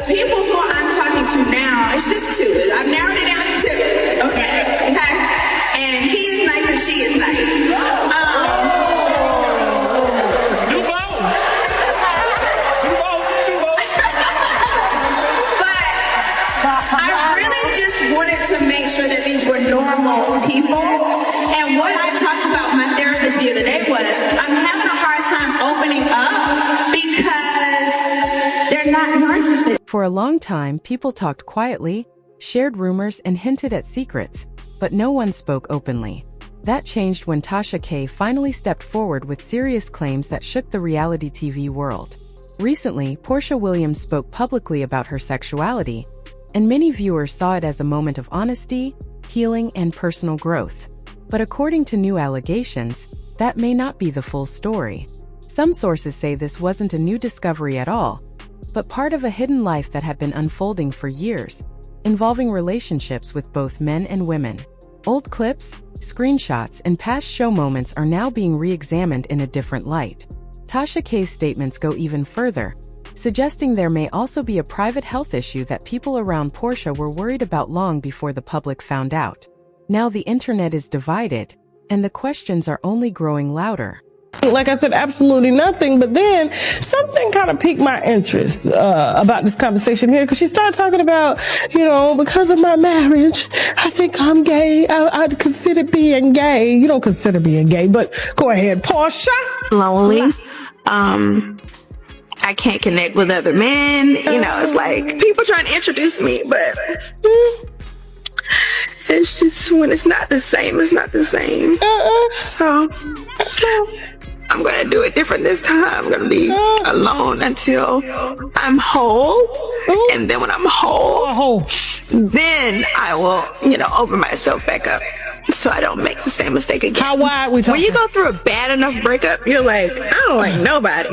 The people who I'm talking to now, it's just two. I've narrowed it down to two. Okay. Okay. And he is nice and she is nice. To make sure that these were normal people. And what I talked about with my therapist the other day was I'm having a hard time opening up because they're not narcissists. For a long time, people talked quietly, shared rumors, and hinted at secrets, but no one spoke openly. That changed when Tasha K finally stepped forward with serious claims that shook the reality TV world. Recently, Porsha Williams spoke publicly about her sexuality, and many viewers saw it as a moment of honesty, healing, and personal growth. But according to new allegations, that may not be the full story. Some sources say this wasn't a new discovery at all, but part of a hidden life that had been unfolding for years, involving relationships with both men and women. Old clips, screenshots, and past show moments are now being re-examined in a different light. Tasha K's statements go even further, suggesting there may also be a private health issue that people around Porsha were worried about long before the public found out. Now the internet is divided, and the questions are only growing louder. Like I said, absolutely nothing. But then something kind of piqued my interest about this conversation here, because she started talking about, because of my marriage, I think I'm gay. I'd consider being gay. You don't consider being gay, but go ahead, Porsha. Lonely. I can't connect with other men. It's like people trying to introduce me, but it's just when it's not the same, it's not the same. So I'm going to do it different this time. I'm going to be alone until I'm whole. And then when I'm whole, then I will, open myself back up so I don't make the same mistake again. How wide we talking? When you go through a bad enough breakup, you're like, I don't like nobody.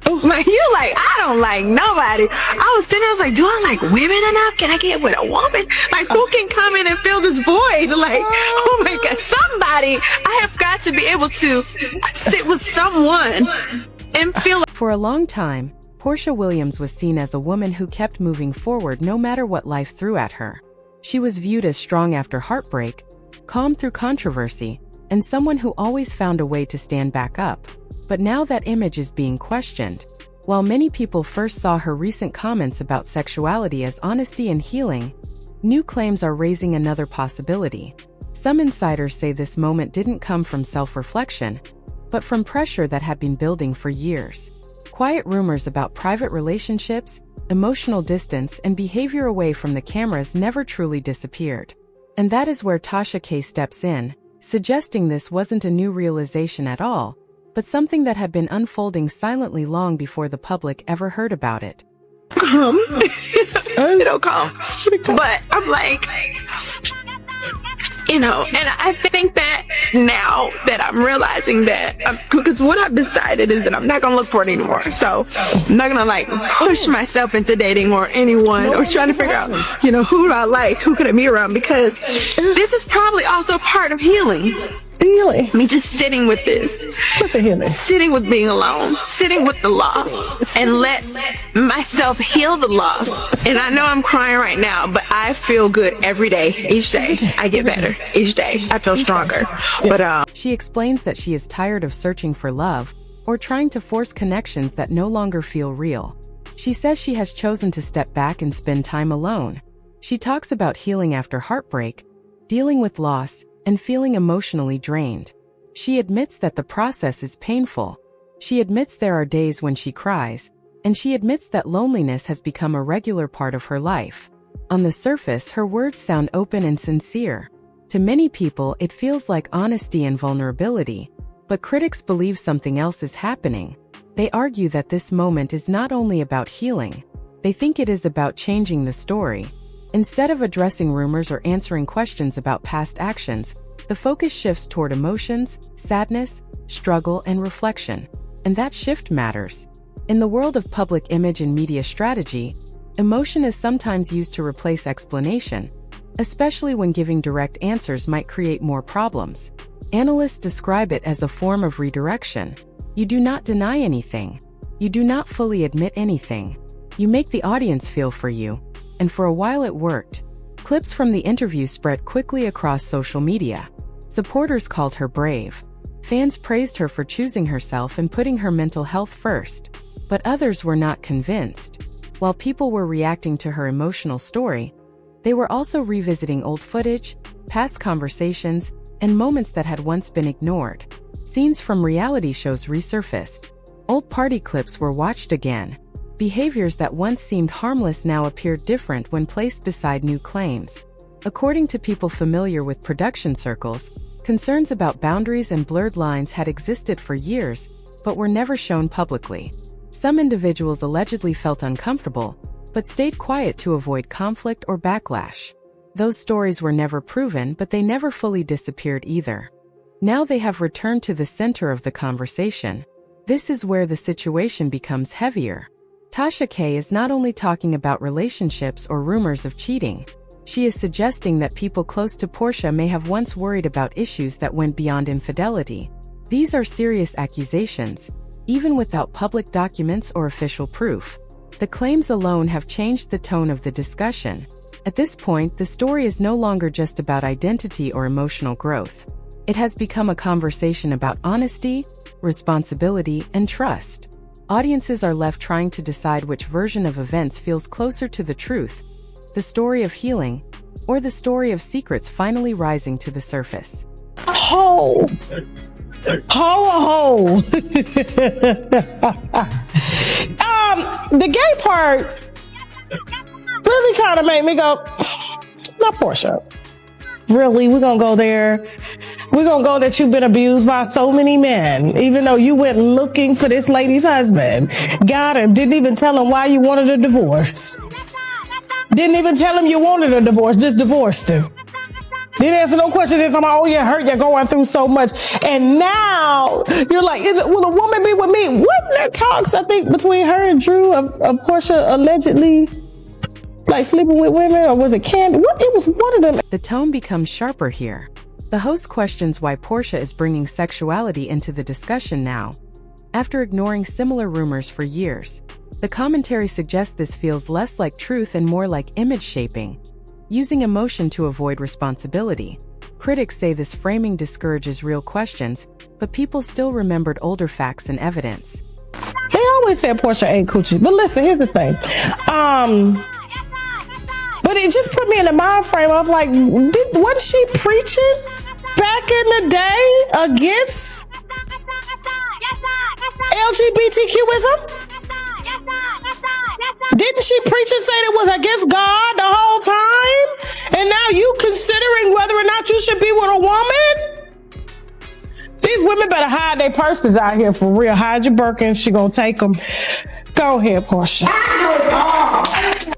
Like, you're like, I don't like nobody. I was sitting there, I was like, do I like women enough? Can I get with a woman? Like, who can come in and fill this void? Like, oh my God, somebody. I have got to be able to sit with someone and feel like. For a long time, Porsha Williams was seen as a woman who kept moving forward no matter what life threw at her. She was viewed as strong after heartbreak, calm through controversy, and someone who always found a way to stand back up. But now that image is being questioned. While many people first saw her recent comments about sexuality as honesty and healing, new claims are raising another possibility. Some insiders say this moment didn't come from self-reflection, but from pressure that had been building for years. Quiet rumors about private relationships, emotional distance, and behavior away from the cameras never truly disappeared. And that is where Tasha K steps in, suggesting this wasn't a new realization at all, but something that had been unfolding silently long before the public ever heard about it. It'll come. But I'm like, and I think that now that I'm realizing that, because what I've decided is that I'm not going to look for it anymore. So I'm not going to push myself into dating or anyone or trying to figure out, who do I like, who could I be around, because this is probably also part of healing. Healing. Me just sitting with this. What's the healing? Sitting with being alone, sitting with the loss, and let myself heal the loss. And I know I'm crying right now, but I feel good every day. Each day I get better. Each day I feel stronger. But she explains that she is tired of searching for love or trying to force connections that no longer feel real. She says she has chosen to step back and spend time alone. She talks about healing after heartbreak, dealing with loss, and feeling emotionally drained. She admits that the process is painful. She admits there are days when she cries, and she admits that loneliness has become a regular part of her life. On the surface, her words sound open and sincere. To many people, it feels like honesty and vulnerability, but critics believe something else is happening. They argue that this moment is not only about healing, they think it is about changing the story. Instead of addressing rumors or answering questions about past actions, the focus shifts toward emotions, sadness, struggle, and reflection. And that shift matters. In the world of public image and media strategy, emotion is sometimes used to replace explanation, especially when giving direct answers might create more problems. Analysts describe it as a form of redirection. You do not deny anything. You do not fully admit anything. You make the audience feel for you, and for a while it worked. Clips from the interview spread quickly across social media. Supporters called her brave. Fans praised her for choosing herself and putting her mental health first. But others were not convinced. While people were reacting to her emotional story, they were also revisiting old footage, past conversations, and moments that had once been ignored. Scenes from reality shows resurfaced. Old party clips were watched again. Behaviors that once seemed harmless now appeared different when placed beside new claims. According to people familiar with production circles, concerns about boundaries and blurred lines had existed for years, but were never shown publicly. Some individuals allegedly felt uncomfortable, but stayed quiet to avoid conflict or backlash. Those stories were never proven, but they never fully disappeared either. Now they have returned to the center of the conversation. This is where the situation becomes heavier. Tasha K is not only talking about relationships or rumors of cheating. She is suggesting that people close to Porsha may have once worried about issues that went beyond infidelity. These are serious accusations, even without public documents or official proof. The claims alone have changed the tone of the discussion. At this point, the story is no longer just about identity or emotional growth. It has become a conversation about honesty, responsibility, and trust. Audiences are left trying to decide which version of events feels closer to the truth, the story of healing, or the story of secrets finally rising to the surface. Ho! The gay part really kind of made me go, not Porsha. Really, we're gonna go there. We're gonna go that you've been abused by so many men, even though you went looking for this lady's husband. Got him, didn't even tell him why you wanted a divorce. Didn't even tell him you wanted a divorce, just divorced him. Didn't answer no question. It's like, oh, you're hurt, you're going through so much. And now you're like, will a woman be with me? Wasn't there talks, I think, between her and Drew of Porsha allegedly like sleeping with women, or was it Candy? It was one of them. The tone becomes sharper here. The host questions why Porsha is bringing sexuality into the discussion now. After ignoring similar rumors for years, the commentary suggests this feels less like truth and more like image shaping, using emotion to avoid responsibility. Critics say this framing discourages real questions, but people still remembered older facts and evidence. They always said Porsha ain't coochie, but listen, here's the thing. But it just put me in the mind frame of like, wasn't she preaching back in the day against LGBTQism? Didn't she preach and say it was against God the whole time? And now you considering whether or not you should be with a woman? These women better hide their purses out here for real. Hide your Birkins. She gonna take them. Go ahead, Porsha.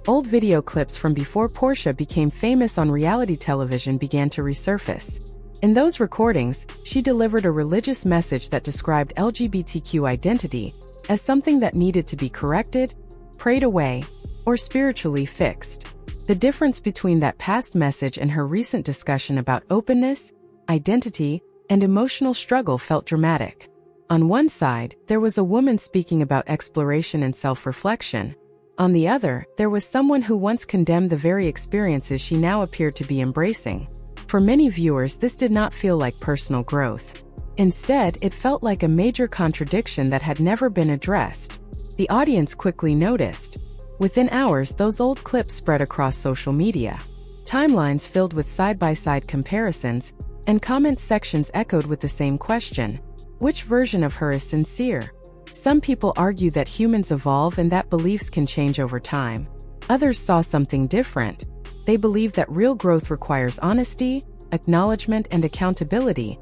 Old video clips from before Porsha became famous on reality television began to resurface. In those recordings, she delivered a religious message that described LGBTQ identity as something that needed to be corrected, prayed away, or spiritually fixed. The difference between that past message and her recent discussion about openness, identity, and emotional struggle felt dramatic. On one side, there was a woman speaking about exploration and self-reflection. On the other, there was someone who once condemned the very experiences she now appeared to be embracing. For many viewers, this did not feel like personal growth. Instead, it felt like a major contradiction that had never been addressed. The audience quickly noticed. Within hours, those old clips spread across social media. Timelines filled with side-by-side comparisons, and comment sections echoed with the same question: which version of her is sincere? Some people argue that humans evolve and that beliefs can change over time. Others saw something different. They believe that real growth requires honesty, acknowledgement, and accountability,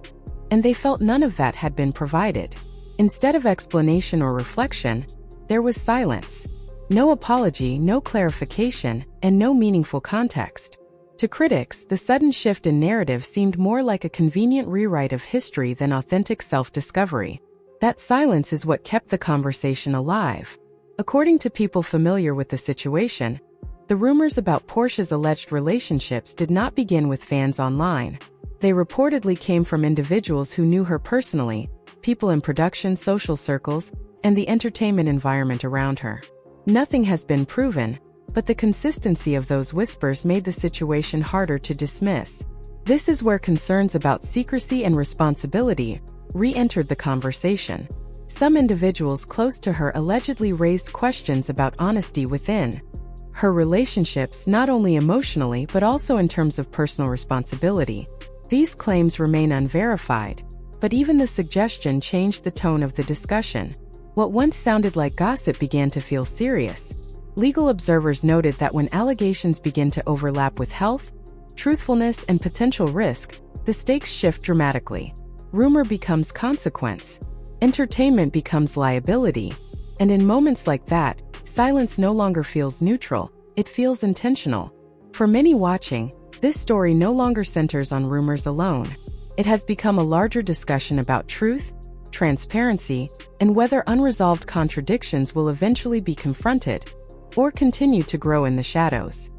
and they felt none of that had been provided. Instead of explanation or reflection, there was silence. No apology, no clarification, and no meaningful context. To critics, the sudden shift in narrative seemed more like a convenient rewrite of history than authentic self-discovery. That silence is what kept the conversation alive. According to people familiar with the situation, the rumors about Porsha's alleged relationships did not begin with fans online. They reportedly came from individuals who knew her personally, people in production, social circles, and the entertainment environment around her. Nothing has been proven, but the consistency of those whispers made the situation harder to dismiss. This is where concerns about secrecy and responsibility re-entered the conversation. Some individuals close to her allegedly raised questions about honesty within her relationships, not only emotionally but also in terms of personal responsibility. These claims remain unverified, but even the suggestion changed the tone of the discussion. What once sounded like gossip began to feel serious. Legal observers noted that when allegations begin to overlap with health, truthfulness, and potential risk, the stakes shift dramatically. Rumor becomes consequence. Entertainment becomes liability. And in moments like that, silence no longer feels neutral, it feels intentional. For many watching, this story no longer centers on rumors alone. It has become a larger discussion about truth, transparency, and whether unresolved contradictions will eventually be confronted or continue to grow in the shadows.